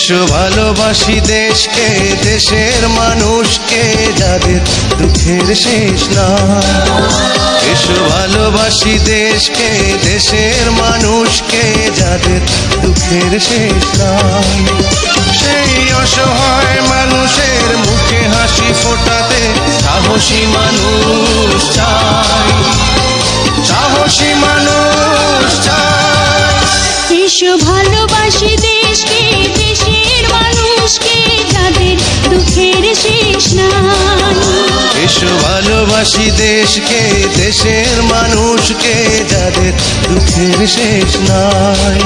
এসো ভালোবাসি দেশকে, দেশের মানুষকে, যাদের দুঃখের শেষ নাই। এসো ভালোবাসি দেশকে, দেশের মানুষকে, যাদের দুঃখের শেষ নাই। সেই অসহায় মানুষের মুখে হাসি ফোটাতে সাহসী মানুষ চাই, সাহসী মানুষ চাই। এসো ভালোবাসি দেশকে, দেশের মানুষকে, যাদের দুঃখের শেষ নাই। এসো ভালোবাসি দেশকে, দেশের মানুষকে, যাদের দুঃখের শেষ নাই।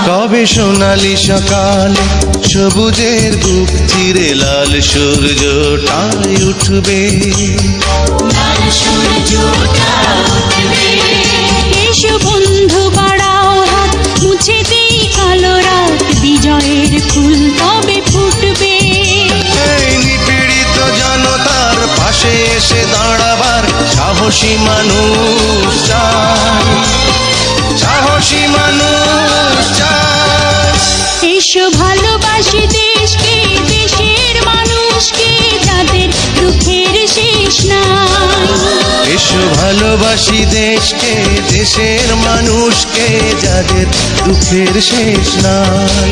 কবে সোনালি সকালে সবুজের বুক চিরে লাল সূর্যটাই উঠবে, লাল সূর্যটা উঠবে। এসো বন্ধু বাড়াও হাত, মুছে দেই কালো রাত, বিজয়ের ফুল তবে ফুটবে। এই নিপীড়িত জনতার পাশে এসে দাঁড়াবার সাহসী মানুষ চাই, সাহসী মানুষ চাই। এসো ভালোবাসি দেশকে, দেশের মানুষকে, যাদের দুঃখের শেষ নাই। এসো ভালোবাসি দেশকে, দেশের মানুষকে, যাদের দুঃখের শেষ নাই।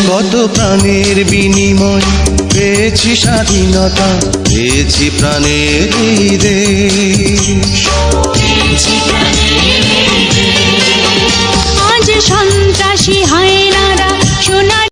কত প্রাণের বিনিময় পেয়েছি স্বাধীনতা, পেয়েছি প্রাণের এই দেশ।